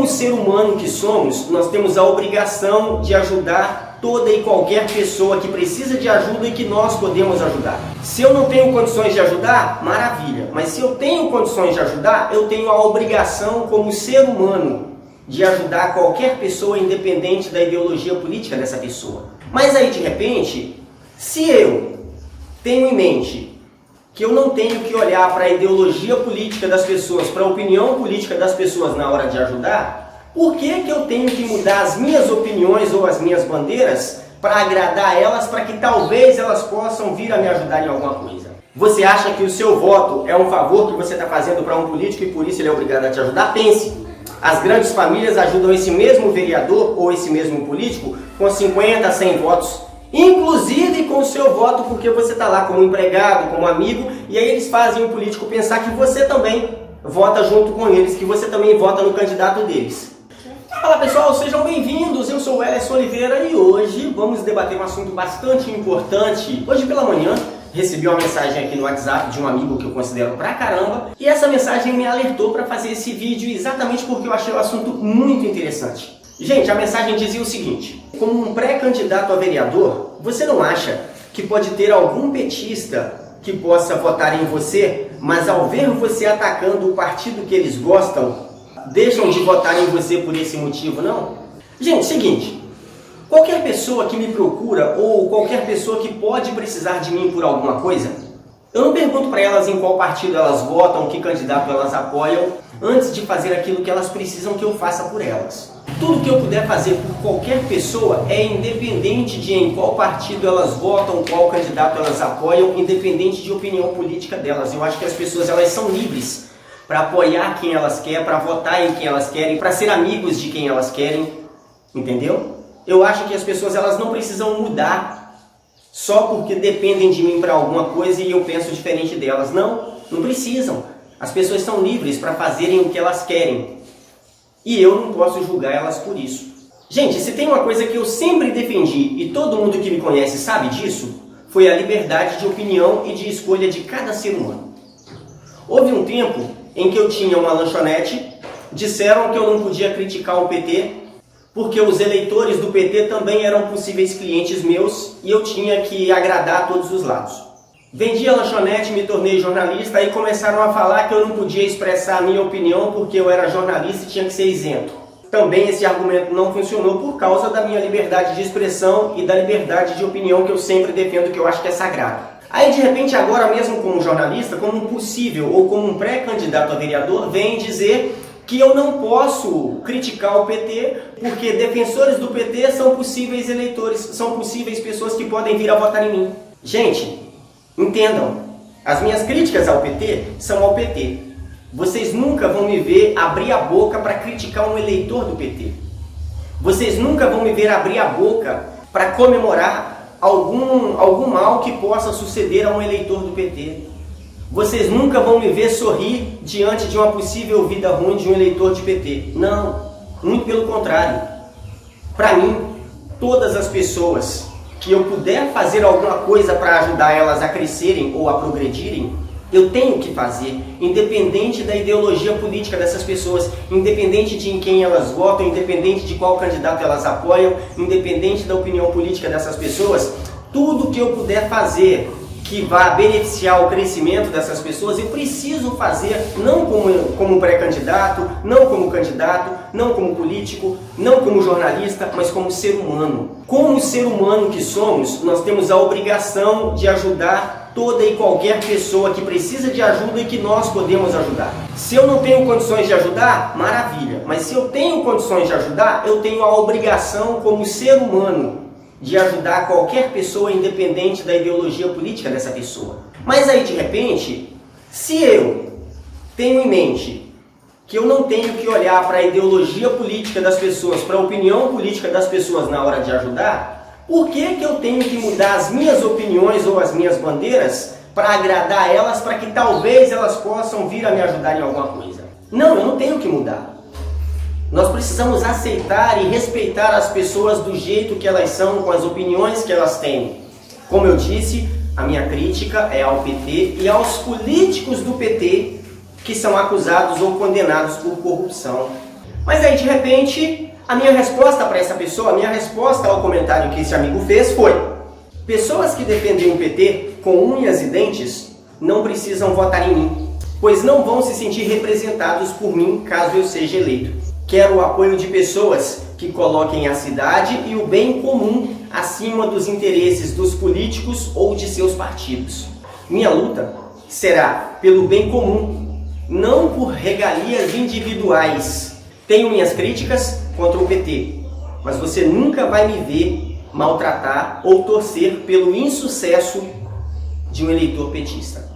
ser humano que somos, nós temos a obrigação de ajudar toda e qualquer pessoa que precisa de ajuda e que nós podemos ajudar. Se eu não tenho condições de ajudar, maravilha. Mas se eu tenho condições de ajudar, eu tenho a obrigação como ser humano de ajudar qualquer pessoa independente da ideologia política dessa pessoa. Mas aí de repente, se eu tenho em mente que eu não tenho que olhar para a ideologia política das pessoas, para a opinião política das pessoas na hora de ajudar, por que eu tenho que mudar as minhas opiniões ou as minhas bandeiras para agradar elas, para que talvez elas possam vir a me ajudar em alguma coisa? Você acha que o seu voto é um favor que você está fazendo para um político e por isso ele é obrigado a te ajudar? Pense! As grandes famílias ajudam esse mesmo vereador ou esse mesmo político com 50, 100 votos. Inclusive com o seu voto, porque você está lá como empregado, como amigo, e aí eles fazem o político pensar que você também vota junto com eles, que você também vota no candidato deles. Fala pessoal, sejam bem-vindos, eu sou o Wellerson Oliveira e hoje vamos debater um assunto bastante importante. Hoje pela manhã recebi uma mensagem aqui no WhatsApp de um amigo que eu considero pra caramba, e essa mensagem me alertou para fazer esse vídeo exatamente porque eu achei o assunto muito interessante. Gente, a mensagem dizia o seguinte: como um pré-candidato a vereador, você não acha que pode ter algum petista que possa votar em você, mas ao ver você atacando o partido que eles gostam, deixam de votar em você por esse motivo, não? Gente, seguinte, qualquer pessoa que me procura ou qualquer pessoa que pode precisar de mim por alguma coisa, eu não pergunto para elas em qual partido elas votam, que candidato elas apoiam, antes de fazer aquilo que elas precisam que eu faça por elas. Tudo que eu puder fazer por qualquer pessoa é independente de em qual partido elas votam, qual candidato elas apoiam, independente de opinião política delas. Eu acho que as pessoas elas são livres para apoiar quem elas querem, para votar em quem elas querem, para ser amigos de quem elas querem, entendeu? Eu acho que as pessoas elas não precisam mudar só porque dependem de mim para alguma coisa e eu penso diferente delas. Não, não precisam. As pessoas são livres para fazerem o que elas querem. E eu não posso julgar elas por isso. Gente, se tem uma coisa que eu sempre defendi, e todo mundo que me conhece sabe disso, foi a liberdade de opinião e de escolha de cada ser humano. Houve um tempo em que eu tinha uma lanchonete, disseram que eu não podia criticar o PT, porque os eleitores do PT também eram possíveis clientes meus, e eu tinha que agradar a todos os lados. Vendi a lanchonete, me tornei jornalista e começaram a falar que eu não podia expressar a minha opinião porque eu era jornalista e tinha que ser isento. Também esse argumento não funcionou por causa da minha liberdade de expressão e da liberdade de opinião que eu sempre defendo, que eu acho que é sagrado. Aí de repente agora mesmo como jornalista, como um possível ou como um pré-candidato a vereador, vem dizer que eu não posso criticar o PT porque defensores do PT são possíveis eleitores, são possíveis pessoas que podem vir a votar em mim. Gente, entendam, as minhas críticas ao PT são ao PT. Vocês nunca vão me ver abrir a boca para criticar um eleitor do PT. Vocês nunca vão me ver abrir a boca para comemorar algum mal que possa suceder a um eleitor do PT. Vocês nunca vão me ver sorrir diante de uma possível vida ruim de um eleitor de PT. Não, muito pelo contrário. Para mim, todas as pessoas que eu puder fazer alguma coisa para ajudar elas a crescerem ou a progredirem, eu tenho que fazer, independente da ideologia política dessas pessoas, independente de em quem elas votam, independente de qual candidato elas apoiam, independente da opinião política dessas pessoas, tudo que eu puder fazer que vá beneficiar o crescimento dessas pessoas, eu preciso fazer, não como pré-candidato, não como candidato, não como político, não como jornalista, mas como ser humano. Como ser humano que somos, nós temos a obrigação de ajudar toda e qualquer pessoa que precisa de ajuda e que nós podemos ajudar. Se eu não tenho condições de ajudar, maravilha. Mas se eu tenho condições de ajudar, eu tenho a obrigação como ser humano de ajudar qualquer pessoa independente da ideologia política dessa pessoa. Mas aí de repente, se eu tenho em mente que eu não tenho que olhar para a ideologia política das pessoas, para a opinião política das pessoas na hora de ajudar, por que eu tenho que mudar as minhas opiniões ou as minhas bandeiras para agradar elas, para que talvez elas possam vir a me ajudar em alguma coisa? Não, eu não tenho que mudar. Nós precisamos aceitar e respeitar as pessoas do jeito que elas são, com as opiniões que elas têm. Como eu disse, a minha crítica é ao PT e aos políticos do PT que são acusados ou condenados por corrupção. Mas aí de repente, a minha resposta para essa pessoa, a minha resposta ao comentário que esse amigo fez foi: pessoas que defendem o PT com unhas e dentes não precisam votar em mim, pois não vão se sentir representados por mim caso eu seja eleito. Quero o apoio de pessoas que coloquem a cidade e o bem comum acima dos interesses dos políticos ou de seus partidos. Minha luta será pelo bem comum, não por regalias individuais. Tenho minhas críticas contra o PT, mas você nunca vai me ver maltratar ou torcer pelo insucesso de um eleitor petista.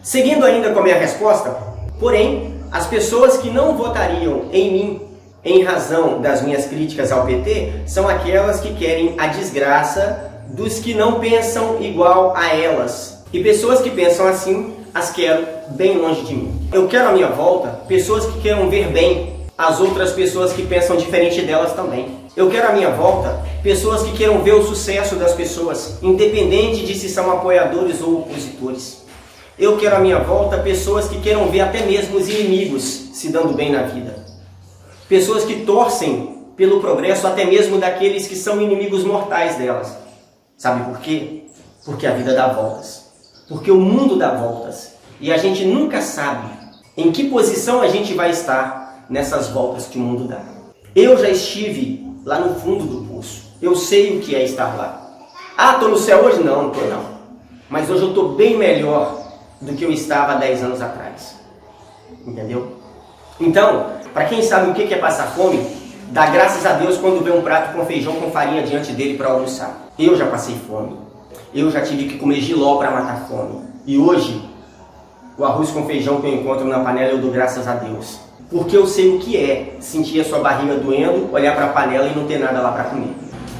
Seguindo ainda com a minha resposta, porém, as pessoas que não votariam em mim em razão das minhas críticas ao PT são aquelas que querem a desgraça dos que não pensam igual a elas. E pessoas que pensam assim, as quero bem longe de mim. Eu quero à minha volta pessoas que queiram ver bem as outras pessoas que pensam diferente delas também. Eu quero à minha volta pessoas que queiram ver o sucesso das pessoas, independente de se são apoiadores ou opositores. Eu quero à minha volta pessoas que queiram ver até mesmo os inimigos se dando bem na vida. Pessoas que torcem pelo progresso até mesmo daqueles que são inimigos mortais delas. Sabe por quê? Porque a vida dá voltas. Porque o mundo dá voltas. E a gente nunca sabe em que posição a gente vai estar nessas voltas que o mundo dá. Eu já estive lá no fundo do poço. Eu sei o que é estar lá. Ah, estou no céu hoje? Não, não estou não. Mas hoje eu estou bem melhor do que eu estava há 10 anos atrás. Entendeu? Então, para quem sabe o que é passar fome, dá graças a Deus quando vê um prato com feijão com farinha diante dele para almoçar. Eu já passei fome. Eu já tive que comer jiló para matar fome. E hoje, o arroz com feijão que eu encontro na panela eu dou graças a Deus. Porque eu sei o que é sentir a sua barriga doendo, olhar para a panela e não ter nada lá para comer.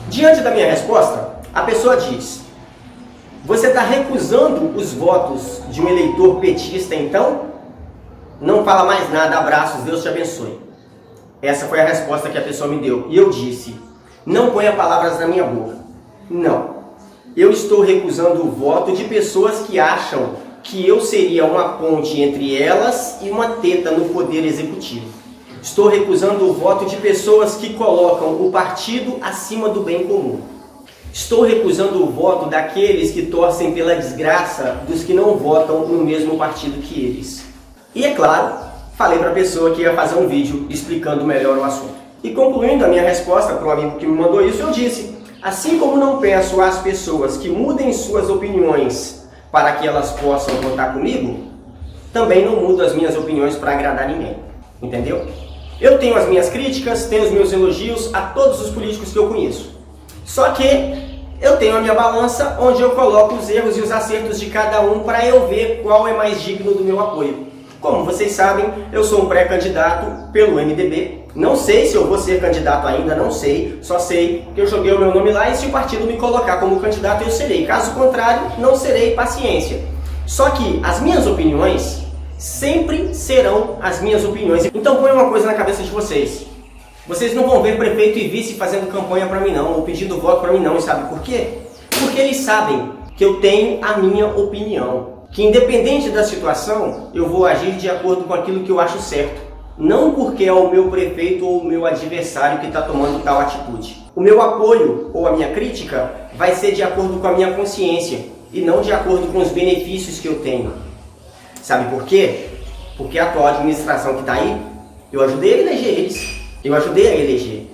Diante da minha resposta, a pessoa diz: você está recusando os votos de um eleitor petista então? Não fala mais nada, abraços, Deus te abençoe. Essa foi a resposta que a pessoa me deu. E eu disse: não ponha palavras na minha boca. Não. Eu estou recusando o voto de pessoas que acham que eu seria uma ponte entre elas e uma teta no poder executivo. Estou recusando o voto de pessoas que colocam o partido acima do bem comum. Estou recusando o voto daqueles que torcem pela desgraça dos que não votam no mesmo partido que eles. E é claro, falei para a pessoa que ia fazer um vídeo explicando melhor o assunto. E concluindo a minha resposta para o amigo que me mandou isso, eu disse: assim como não peço às pessoas que mudem suas opiniões para que elas possam votar comigo, também não mudo as minhas opiniões para agradar ninguém. Entendeu? Eu tenho as minhas críticas, tenho os meus elogios a todos os políticos que eu conheço. Só que eu tenho a minha balança onde eu coloco os erros e os acertos de cada um para eu ver qual é mais digno do meu apoio. Como vocês sabem, eu sou um pré-candidato pelo MDB. Não sei se eu vou ser candidato ainda, não sei. Só sei que eu joguei o meu nome lá e se o partido me colocar como candidato, eu serei. Caso contrário, não serei, paciência. Só que as minhas opiniões sempre serão as minhas opiniões. Então põe uma coisa na cabeça de vocês. Vocês não vão ver prefeito e vice fazendo campanha para mim não, ou pedindo voto para mim não. E sabe por quê? Porque eles sabem que eu tenho a minha opinião. Que independente da situação, eu vou agir de acordo com aquilo que eu acho certo. Não porque é o meu prefeito ou o meu adversário que está tomando tal atitude. O meu apoio ou a minha crítica vai ser de acordo com a minha consciência e não de acordo com os benefícios que eu tenho. Sabe por quê? Porque a atual administração que está aí, eu ajudei a eleger eles. Eu ajudei a eleger.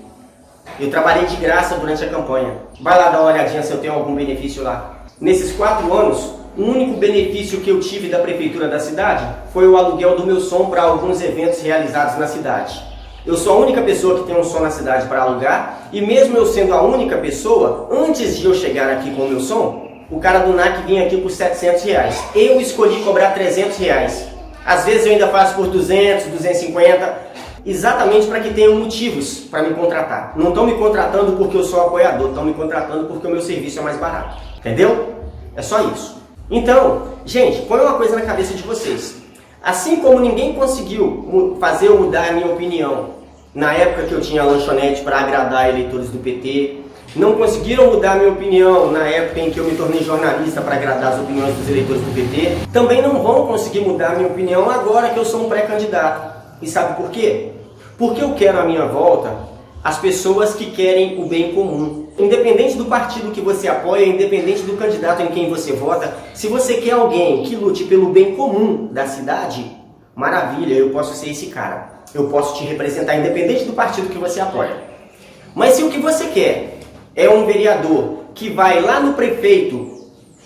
Eu trabalhei de graça durante a campanha. Vai lá dar uma olhadinha se eu tenho algum benefício lá. Nesses 4 anos, o único benefício que eu tive da prefeitura da cidade foi o aluguel do meu som para alguns eventos realizados na cidade. Eu sou a única pessoa que tem um som na cidade para alugar e mesmo eu sendo a única pessoa, antes de eu chegar aqui com o meu som, o cara do NAC vinha aqui por R$700. Eu escolhi cobrar R$300. Às vezes eu ainda faço por 200, 250, exatamente para que tenham motivos para me contratar. Não estão me contratando porque eu sou apoiador, estão me contratando porque o meu serviço é mais barato. Entendeu? É só isso. Então, gente, põe uma coisa na cabeça de vocês. Assim como ninguém conseguiu fazer eu mudar a minha opinião na época que eu tinha lanchonete para agradar eleitores do PT, não conseguiram mudar a minha opinião na época em que eu me tornei jornalista para agradar as opiniões dos eleitores do PT, também não vão conseguir mudar a minha opinião agora que eu sou um pré-candidato. E sabe por quê? Porque eu quero à minha volta as pessoas que querem o bem comum. Independente do partido que você apoia, independente do candidato em quem você vota, se você quer alguém que lute pelo bem comum da cidade, maravilha, eu posso ser esse cara. Eu posso te representar independente do partido que você apoia. Mas se o que você quer é um vereador que vai lá no prefeito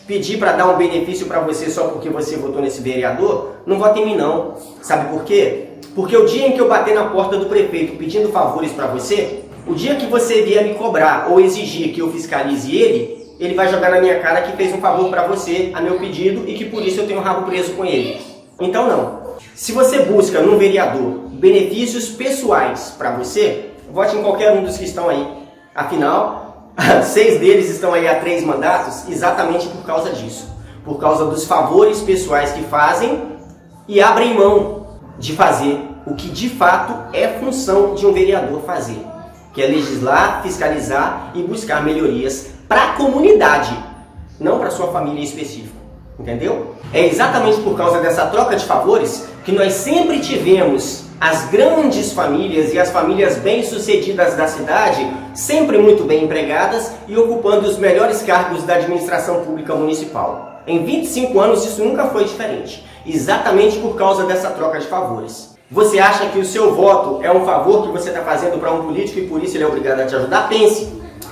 pedir para dar um benefício para você só porque você votou nesse vereador, não vote em mim não. Sabe por quê? Porque o dia em que eu bater na porta do prefeito pedindo favores para você, o dia que você vier me cobrar ou exigir que eu fiscalize ele vai jogar na minha cara que fez um favor para você a meu pedido e que por isso eu tenho o rabo preso com ele. Então não. Se você busca num vereador benefícios pessoais para você, vote em qualquer um dos que estão aí. Afinal, 6 deles estão aí há 3 mandatos exatamente por causa disso. Por causa dos favores pessoais que fazem e abrem mão de fazer o que de fato é função de um vereador fazer, que é legislar, fiscalizar e buscar melhorias para a comunidade, não para sua família em específico, entendeu? É exatamente por causa dessa troca de favores que nós sempre tivemos as grandes famílias e as famílias bem-sucedidas da cidade sempre muito bem empregadas e ocupando os melhores cargos da administração pública municipal. Em 25 anos isso nunca foi diferente, exatamente por causa dessa troca de favores. Você acha que o seu voto é um favor que você está fazendo para um político e por isso ele é obrigado a te ajudar? Pense!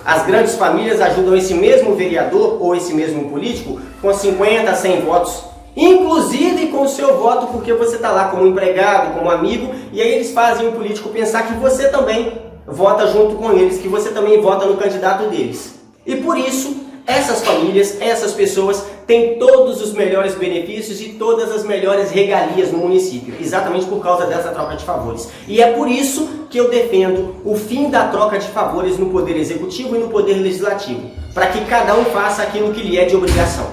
As grandes famílias ajudam esse mesmo vereador ou esse mesmo político com 50, 100 votos, inclusive com o seu voto porque você está lá como empregado, como amigo, e aí eles fazem o político pensar que você também vota junto com eles, que você também vota no candidato deles. E por isso, essas famílias, essas pessoas têm todos os melhores benefícios e todas as melhores regalias no município, exatamente por causa dessa troca de favores. E é por isso que eu defendo o fim da troca de favores no Poder Executivo e no Poder Legislativo, para que cada um faça aquilo que lhe é de obrigação.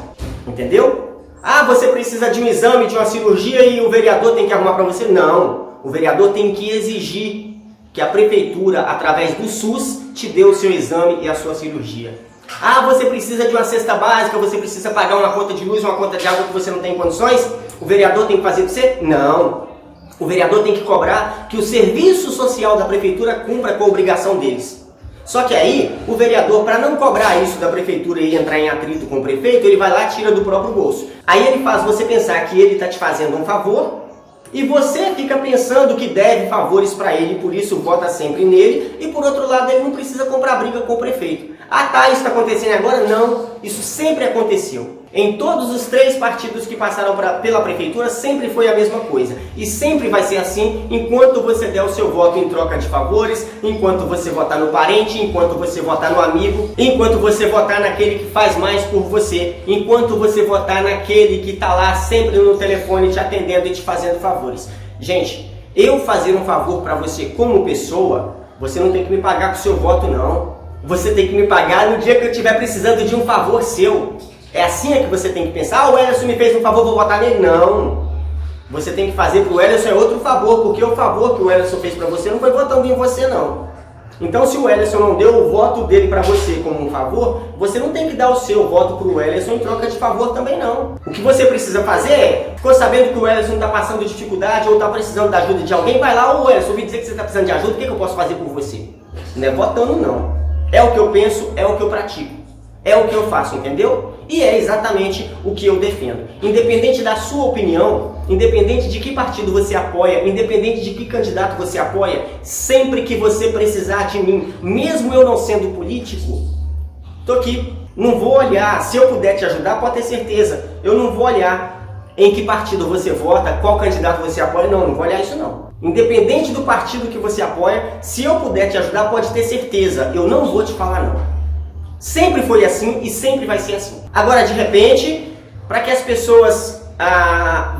Entendeu? Ah, você precisa de um exame, de uma cirurgia e o vereador tem que arrumar para você? Não. O vereador tem que exigir que a prefeitura, através do SUS, te dê o seu exame e a sua cirurgia. Ah, você precisa de uma cesta básica, você precisa pagar uma conta de luz, uma conta de água que você não tem condições? O vereador tem que fazer para você? Não. O vereador tem que cobrar que o serviço social da prefeitura cumpra com a obrigação deles. Só que aí, o vereador, para não cobrar isso da prefeitura e entrar em atrito com o prefeito, ele vai lá e tira do próprio bolso. Aí ele faz você pensar que ele está te fazendo um favor e você fica pensando que deve favores para ele, por isso vota sempre nele, e por outro lado ele não precisa comprar briga com o prefeito. Ah tá, isso está acontecendo agora? Não, isso sempre aconteceu. Em todos os 3 partidos que passaram pela prefeitura sempre foi a mesma coisa. E sempre vai ser assim enquanto você der o seu voto em troca de favores, enquanto você votar no parente, enquanto você votar no amigo, enquanto você votar naquele que faz mais por você, enquanto você votar naquele que está lá sempre no telefone te atendendo e te fazendo favores. Gente, eu fazer um favor para você como pessoa, você não tem que me pagar com o seu voto não. Você tem que me pagar no dia que eu estiver precisando de um favor seu. É assim que você tem que pensar. Ah, o Wellerson me fez um favor, vou votar nele. Não. Você tem que fazer para o Wellerson é outro favor, porque o favor que o Wellerson fez para você não foi votando em você, não. Então, se o Wellerson não deu o voto dele para você como um favor, você não tem que dar o seu voto para o Wellerson em troca de favor também, não. O que você precisa fazer é, ficou sabendo que o Wellerson está passando dificuldade ou está precisando da ajuda de alguém, vai lá, ô Wellerson, ouvi dizer que você está precisando de ajuda, o que eu posso fazer por você? Não é votando, não. É o que eu penso, é o que eu pratico, é o que eu faço, entendeu? E é exatamente o que eu defendo. Independente da sua opinião, independente de que partido você apoia, independente de que candidato você apoia, sempre que você precisar de mim, mesmo eu não sendo político, tô aqui. Não vou olhar, se eu puder te ajudar, pode ter certeza, eu não vou olhar em que partido você vota, qual candidato você apoia, não vou olhar isso não. Independente do partido que você apoia, se eu puder te ajudar, pode ter certeza, eu não vou te falar não. Sempre foi assim e sempre vai ser assim. Agora, de repente, para que as pessoas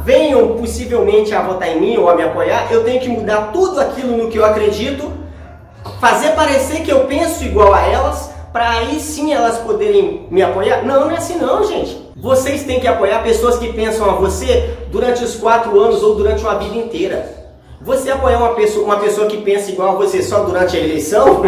venham possivelmente a votar em mim ou a me apoiar, eu tenho que mudar tudo aquilo no que eu acredito, fazer parecer que eu penso igual a elas, para aí sim elas poderem me apoiar. Não, não é assim não, gente. Vocês têm que apoiar pessoas que pensam a você durante os 4 anos ou durante uma vida inteira. Você apoiar uma pessoa que pensa igual a você só durante a eleição,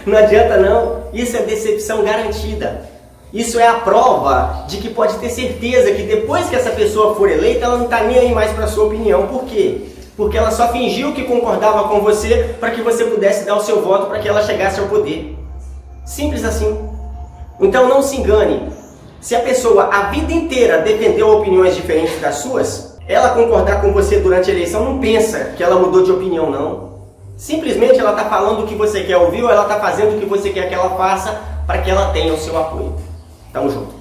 não adianta não. Isso é decepção garantida. Isso é a prova de que pode ter certeza que depois que essa pessoa for eleita, ela não está nem aí mais para a sua opinião. Por quê? Porque ela só fingiu que concordava com você para que você pudesse dar o seu voto para que ela chegasse ao poder. Simples assim. Então não se engane. Se a pessoa a vida inteira defendeu opiniões diferentes das suas, ela concordar com você durante a eleição, não pensa que ela mudou de opinião, não. Simplesmente ela está falando o que você quer ouvir ou ela está fazendo o que você quer que ela faça para que ela tenha o seu apoio. Tamo junto.